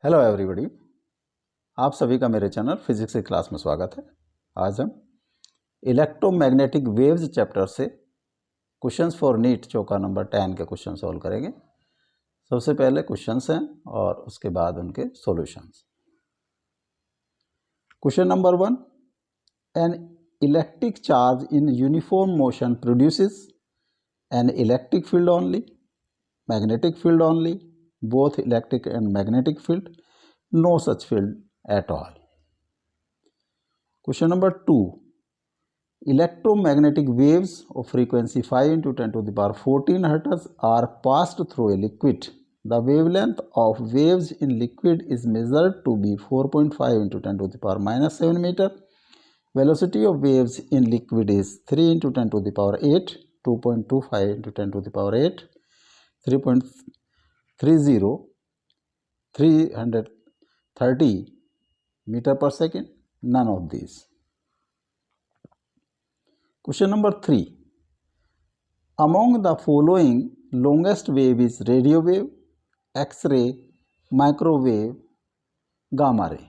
Hello everybody, आप सभी का मेरे चैनल फिजिक्स की क्लास में स्वागत है। आज हम इलेक्ट्रोमैग्नेटिक वेव्स चैप्टर से क्वेश्चंस फॉर नीट चौका नंबर 10 के क्वेश्चन सॉल्व करेंगे। सबसे पहले क्वेश्चंस हैं और उसके बाद उनके solutions. Question number 1, an electric charge in uniform motion produces an electric field only, magnetic field only, both electric and magnetic field, no such field at all. Question number 2, electromagnetic waves of frequency 5 into 10 to the power 14 hertz are passed through a liquid. The wavelength of waves in liquid is measured to be 4.5 into 10 to the power minus 7 meter. Velocity of waves in liquid is 3 into 10 to the power 8, 2.25 into 10 to the power 8, 3.30, 330 meter per second, none of these. Question number 3, among the following longest wave is radio wave, X-ray, microwave, gamma ray.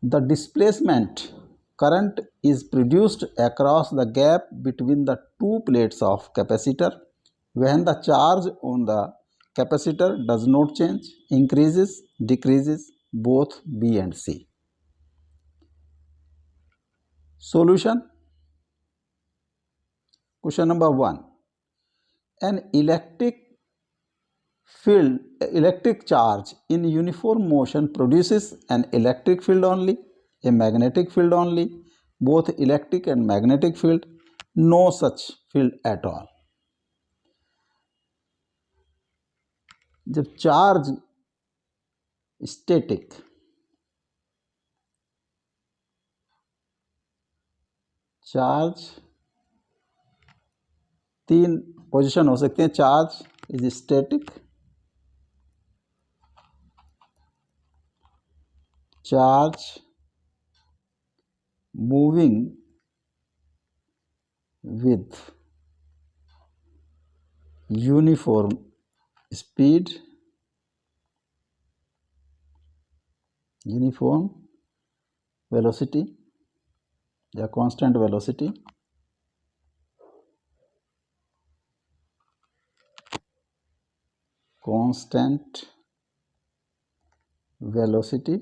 The displacement current is produced across the gap between the two plates of capacitor when the charge on the capacitor does not change, increases, decreases, both B and C. Solution. Question number 1, an electric charge in uniform motion produces an electric field only, a magnetic field only, both electric and magnetic field, no such field at all. जब charge static charge तीन position हो सकते हैं, charge is static, charge moving with uniform speed, uniform velocity या constant velocity, constant velocity,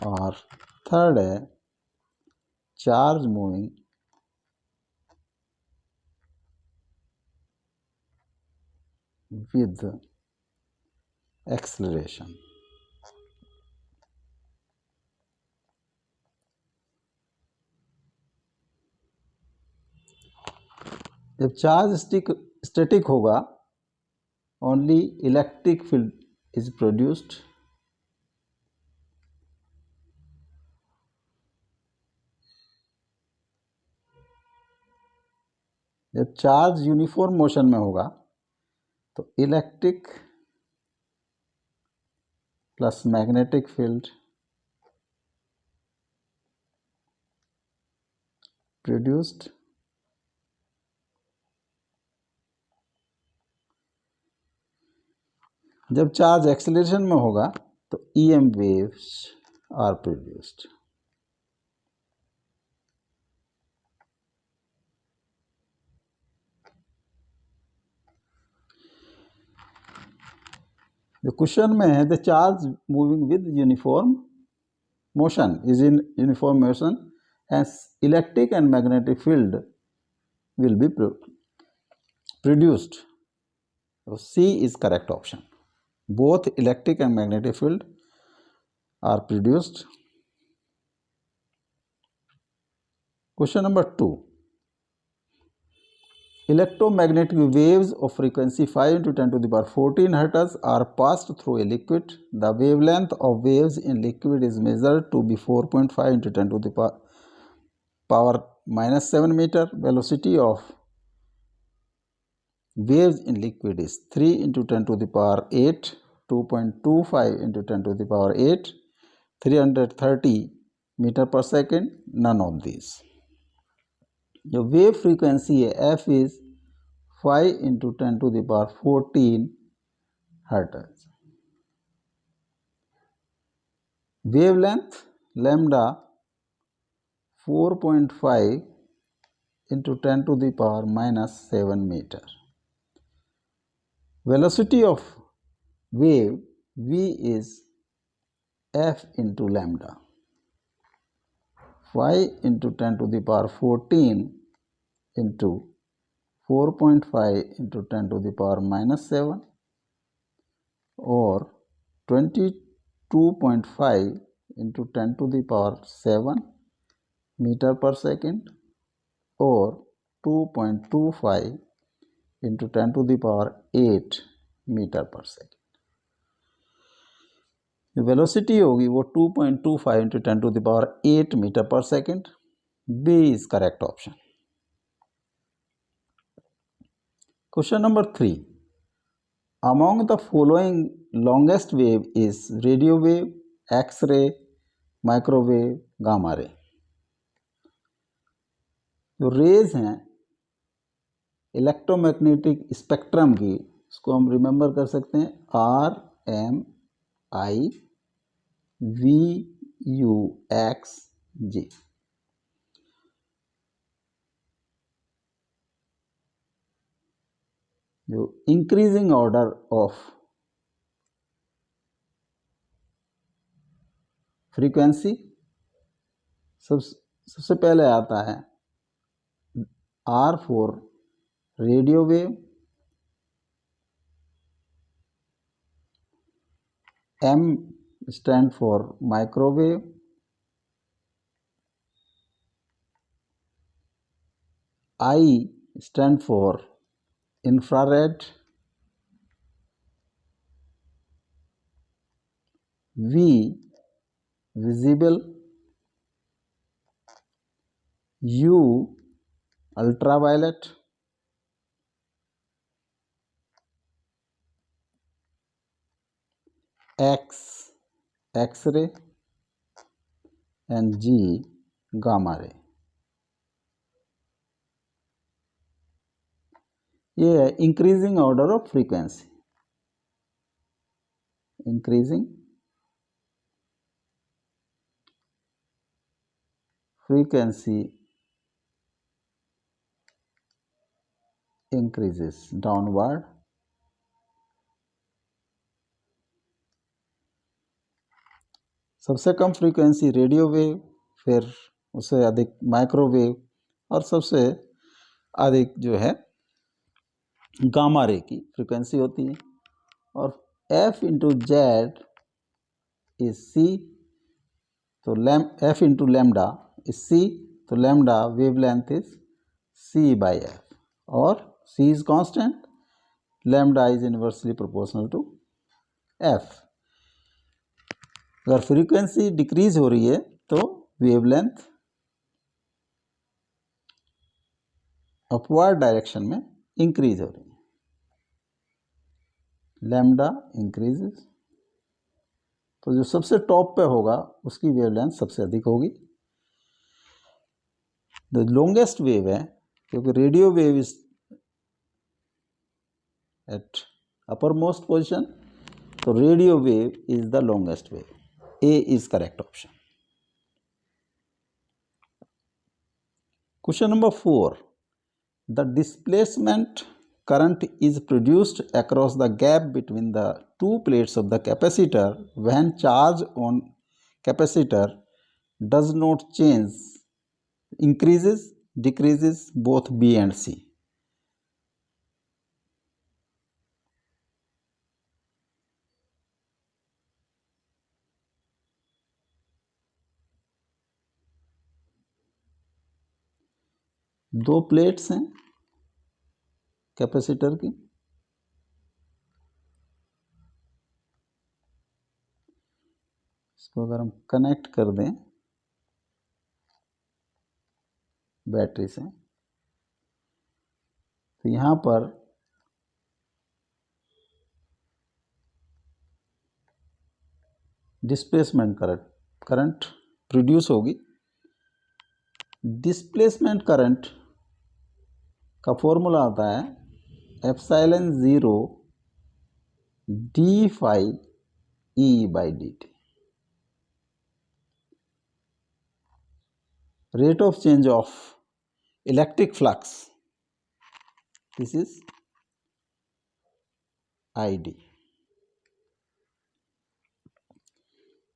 और third है charge moving with acceleration. जब charge static होगा, only electric field is produced, जब चार्ज यूनिफॉर्म मोशन में होगा तो electric plus magnetic field produced, जब चार्ज एक्सेलरेशन में होगा तो EM waves are produced. The question में है the charge moving with uniform motion is in uniform motion as electric and magnetic field will be produced. So C is correct option. Both electric and magnetic field are produced. Question number 2, electromagnetic waves of frequency 5 into 10 to the power 14 hertz are passed through a liquid. The wavelength of waves in liquid is measured to be 4.5 into 10 to the power minus 7 meter. Velocity of waves in liquid is 3 into 10 to the power 8, 2.25 into 10 to the power 8, 330 meter per second, none of these. जो wave frequency है F is 5 into 10⁻14 hertz. Wavelength lambda 4.5 into 10⁻⁻7 metre. Velocity of wave v is f into lambda, 5 into 10⁻14 into 4.5 into 10⁻⁻7 or 22.5 into 10⁻7 meter per second or 2.25 into 10⁸ metre per second. Velocity होगी वो 2.25 into 10⁸ metre per second. B is correct option. Question number 3, among the following longest wave is radio wave, X-ray, microwave, gamma ray. जो raise हैं electromagnetic spectrum की, उसको हम remember कर सकते हैं R M I V U X G. जो increasing order of frequency सबसे पहले आता है R for radio wave, M stand for microwave, I stand for infrared, V visible, U ultraviolet, X X-ray and G gamma ray। ये है increasing order of frequency. Increasing frequency increases downward, सबसे कम frequency radio wave, फिर उससे अधिक microwave और सबसे अधिक जो है गामा रे की फ्रीक्वेंसी होती है। और F into Z is C, तो F into lambda is C, तो lambda wavelength is C by F और C is constant, lambda is inversely proportional to F। अगर फ्रीक्वेंसी डिक्रीज हो रही है तो वेवलेंथ अपवर्ड डायरेक्शन में इंक्रीज हो रही है, लैम्डा इंक्रीजेस। तो जो सबसे टॉप पे होगा उसकी वेवलेंथ सबसे अधिक होगी। द लॉन्गेस्ट वेव है, क्योंकि radio wave is at upper most position, तो radio wave is the longest wave. A is correct option. Question number 4. The displacement current is produced across the gap between the two plates of the capacitor when charge on capacitor does not change, increases, decreases, both B and C. दो plates हैं capacitor की, इसको अगर हम connect कर दें battery से, तो यहाँ पर डिस्प्लेसमेंट करंट प्रोड्यूस होगी। डिस्प्लेसमेंट करंट का फॉर्मूला होता है epsilon 0 D phi E by D T. Rate of change of electric flux, this is ID.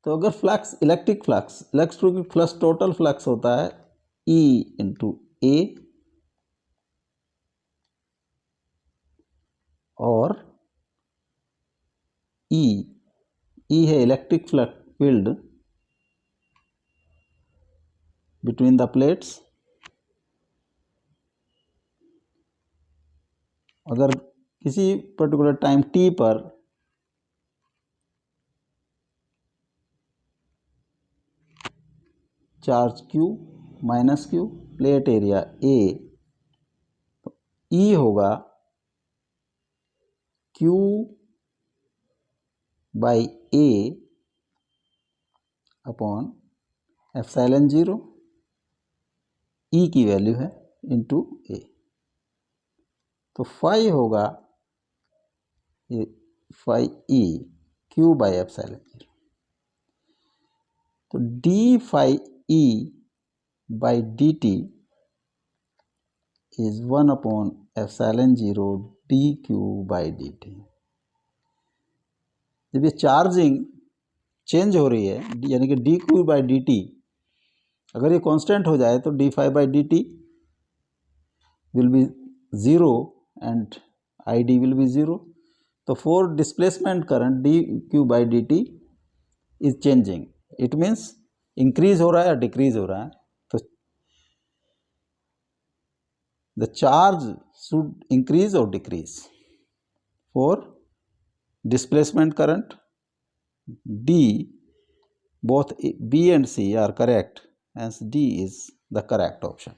तो अगर flux electric flux total flux होता है E इंटू ए, और E है electric flux field between the plates. अगर किसी particular time t पर charge Q minus Q, plate area A, तो E होगा Q by A upon epsilon 0, E की वैल्यू है, इंटू A. तो फाई होगा ये phi E Q by epsilon 0. तो D phi E by D T is 1 upon epsilon 0 D Q by D T. जब ये चार्जिंग चेंज हो रही है, यानी कि D Q by D T अगर ये कांस्टेंट हो जाए तो D phi by D T will be 0 and I D will be 0. तो for displacement current D Q by D T is changing, it means increase हो रहा है या डिक्रीज हो रहा है. तो द चार्ज शुड इंक्रीज और decrease. For displacement current D, both B and C are correct, hence D is the correct option.